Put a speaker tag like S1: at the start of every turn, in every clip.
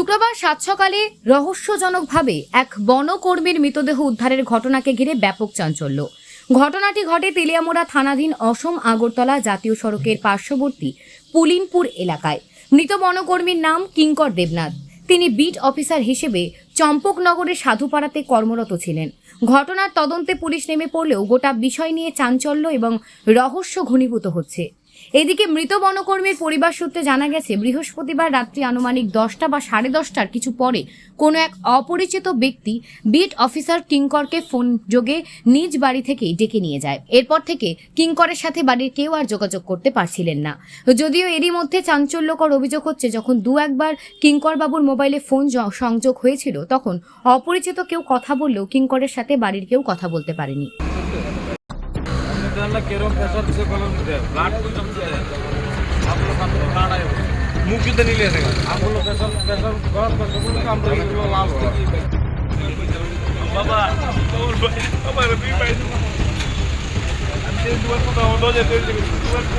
S1: শুক্রবার সাত সকালে রহস্যজনকভাবে এক বনকর্মীর মৃতদেহ উদ্ধারের ঘটনাকে ঘিরে ব্যাপক চাঞ্চল্য। ঘটনাটি ঘটে তেলিয়ামুড়া থানাধীন অসম আগরতলা জাতীয় সড়কের পার্শ্ববর্তী পুলিনপুর এলাকায়। মৃত বনকর্মীর নাম কিঙ্কর দেবনাথ। তিনি বিট অফিসার হিসেবে চম্পকনগরের সাধুপাড়াতে কর্মরত ছিলেন। ঘটনার তদন্তে পুলিশ নেমে পড়লেও গোটা বিষয় নিয়ে চাঞ্চল্য এবং রহস্য ঘনীভূত হচ্ছে। এদিকে মৃত বনকর্মীর পরিবার সূত্রে জানা গেছে, বৃহস্পতিবার রাত্রি আনুমানিক 10টা বা 10:30টার কিছু পরে কোনো এক অপরিচিত ব্যক্তি বিট অফিসার কিঙ্করকে ফোন যোগে নিজ বাড়ি থেকে ডেকে নিয়ে যায়। এরপর থেকে কিঙ্করের সাথে বাড়ির কেউ আর যোগাযোগ করতে পারছিলেন না। যদিও এরই মধ্যে চাঞ্চল্যকর অভিযোগ হচ্ছে, যখন একবার কিঙ্কর বাবুর মোবাইলে ফোন সংযোগ হয়েছিল, তখন অপরিচিত কেউ কথা বললেও কিঙ্করের সাথে বাড়ির কেউ কথা বলতে পারেনি।
S2: मुख्य नहीं ले सका हम लोग पैसा पैसा बहुत काम करेंगे लाल बाबा और हमारे भी भाई अंते दुआ को दो जाते हैं दुआ को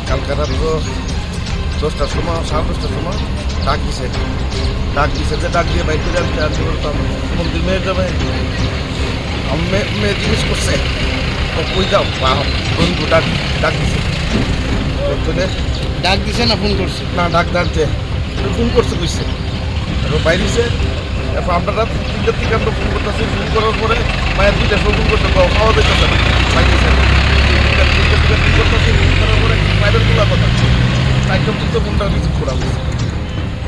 S3: কালকে রাত 10টার সময় 10:30টার সময় ডাক দিছে যে ডাক দিয়ে বাইক করে আমি চার্জ করতাম মন্দির মেয়ে যাবে মেয়ে জিজ্ঞেস করছে কই যাও বন্ধু ডাক দিছে
S4: ডাক দিছে না ফোন করছে?
S3: না ডাকছে ফোন করছে বুঝছে বাইরেছে। এরপর আমরা রাত 3টার থেকে আমরা ফোন করতেছি। ফোন করার পরে মায়ের 2টার সময় ফোন করতে খাওয়া দিতেছে না বাইরে মায়ের তোলা কথা 4টা পর্যন্ত ফোনটা রিসিভ করা হয়েছে।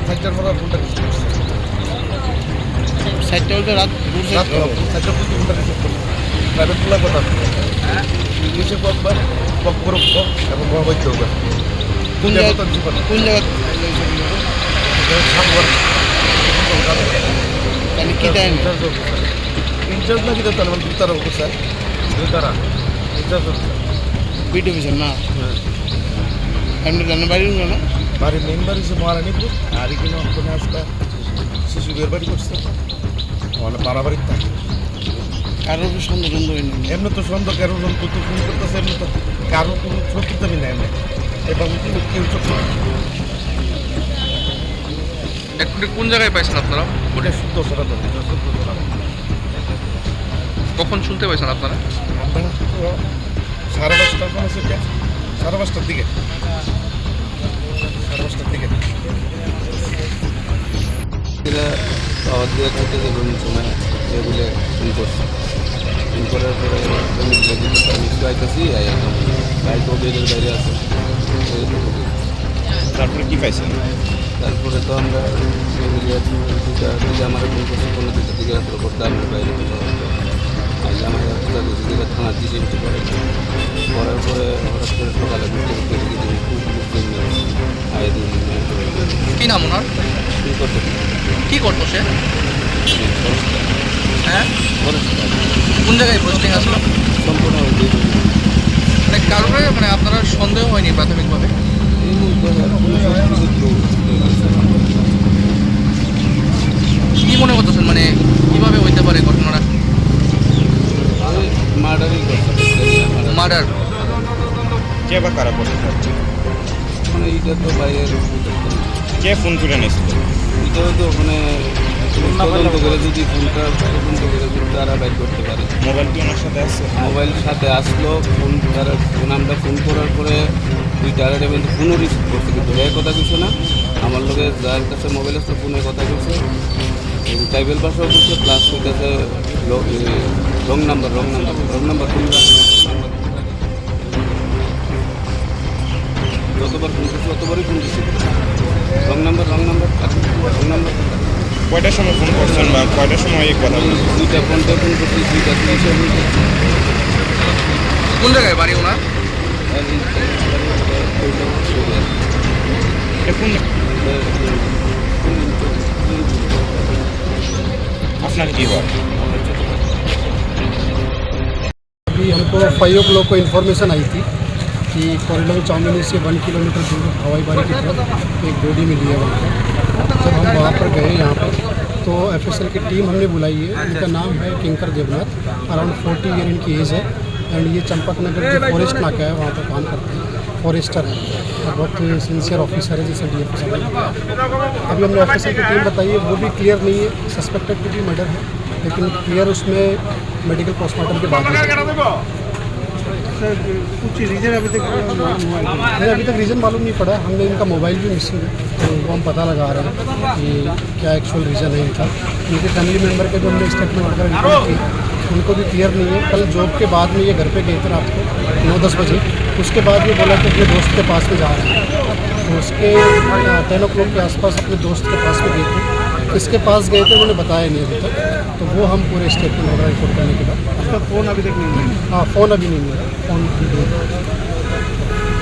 S3: 4টার পর ফোনটা রিসিভ করছে।
S4: 4টা বলতে রাত
S3: 4টা পর্যন্ত ফোনটা রিসিভ করছে। প্রাইভেট তোলা কথা ইংলিশে পক করো এবং হইতে হবে।
S4: কোন জায়গা কি টাইম
S3: ইনচার্জ না কি তার মানে তারা অফিসার তারা ইনচার্জ
S4: বিট অফিসার না এমনি জানেন বাড়ি না
S3: বাড়ির মেন বাড়ি হচ্ছে মহারানীপুর। আর এখানে ওখানে আসলে শিশুদের বাড়ি করছে মানে বাড়াবাড়ির থাকে।
S4: কারোর সন্দেহ হয়নি
S3: এমনি তো সন্দেহ কারোর তো ফোন করতেছে, এমনি তো কারোর কোনো সত্যি দাবি না এমনি এবং কেউ সত্য
S2: কোন জায়গায় পাইছেন আপনারা?
S3: ওটা শুদ্ধ সরা তো
S2: কখন শুনতে পাইছেন আপনারা?
S3: আমরা তো 5:30টার সময় সেটা 5:30টার দিকে 5:30টার দিকে
S5: পাওয়ার দিয়ে খেতে যাবেন সময় এগুলো ফোন করছে। ফোন করার পরে আমি আইতেছি বাইক ওদের বাইরে আছে।
S2: তারপরে কি পাইছেন?
S5: তারপরে তো আমরা আমার ফোন করছি 2:30 দিকে রাত্রে করতে আমরা বাইরে আগে আমার দিকে থানার দিকে করার পরে হঠাৎ করে সকালে
S2: কি নাম ওনার? কি করতো সে? হ্যাঁ কোন জায়গায় পোস্টিং আসলো?
S5: সম্পূর্ণ
S2: মানে কারণে মানে আপনারা সন্দেহ হয়নি প্রাথমিকভাবে?
S5: এই মুহূর্তে
S2: কি মনে করতেছেন, মানে কিভাবে হইতে পারে ঘটনাটা? মার্ডার
S6: কে বা কারা করতে চাচ্ছে?
S5: মানে এইটা তো বাইরের
S6: কে ফোন করে নিয়েছিল?
S5: এটাও তো ওখানে তদন্ত করে যদি ফোনটা তদন্ত করে তারা বাইর করতে পারে।
S6: মোবাইল কি ওনার সাথে আছে?
S5: মোবাইল সাথে আসলো, ফোন তারা আমরা ফোন করার পরে 2টা কিন্তু ফোনও রিসিভ করছে, কিন্তু এর কথা কিছু না। আমার লোকের যার কাছে মোবাইল আসলো ফোনের কথা কিছু ট্রাইবেল ভাষাও বলছে প্লাস হইতেছে রং নাম্বার যতবার ফোন করছি ততবারই ফোন করছি রং নাম্বার
S6: কয়টার সময় ফোন করছেন বা কয়টার সময় এই কথা বলছেন?
S5: 2টা ফোনটা ফোন করছি 2টা 30 ফোন করছি
S4: কোন জায়গায় বাড়ি ওনার?
S6: এটা কোন আপনার কি হয়?
S7: अभी हमको 5 o'clock को इन्फॉर्मेशन आई थी कि कोरिलोंग चाउमिनी से 1 किलोमीटर दूर हवाई बारी की तरफ एक बॉडी मिली है वहाँ पर। जब हम वहाँ पर गए यहाँ पर तो एफएसएल की टीम हमने बुलाई है। इनका नाम है किंकर देवनाथ, अराउंड 40 ईयर इनकी एज है एंड ये चंपक नगर जो फॉरेस्ट नाका है वहाँ पर काम करते हैं, फॉरेस्टर हैं और बहुत सिंसियर ऑफिसर है जैसे DF साहब ने बताया। अभी हमने एफएसएल की टीम बताई है, वो भी क्लियर नहीं है, सस्पेक्टेड टू भी मर्डर है लेकिन क्लियर उसमें मेडिकल पोस्टमार्टम के बाद
S3: कुछ रीजन अभी तक
S7: हमें अभी तक रीज़न मालूम नहीं पड़ा। हमने इनका मोबाइल भी मिसिंग है तो वो हम पता लगा रहे हैं कि क्या एक्चुअल रीज़न है इनका। इनके फैमिली मेम्बर के जो हमने स्टेटमेंट वगैरह रिकॉर्ड किए उनको भी क्लियर नहीं है। कल जॉब के बाद में ये घर पे गए थे रात को 9-10 बजे, उसके बाद ये बोला कि अपने दोस्त के पास में जा रहे हैं तो उसके 10 o'clock के आसपास अपने दोस्त के पास में गए थे। किसके पास गए थे उन्होंने बताया नहीं अभी तक, तो वो हम पूरे स्टेटमेंट वगैरह रिकॉर्ड करने के बाद।
S3: उसका फ़ोन अभी तक नहीं मिला।
S7: हाँ फ़ोन अभी नहीं मिला, फ़ोन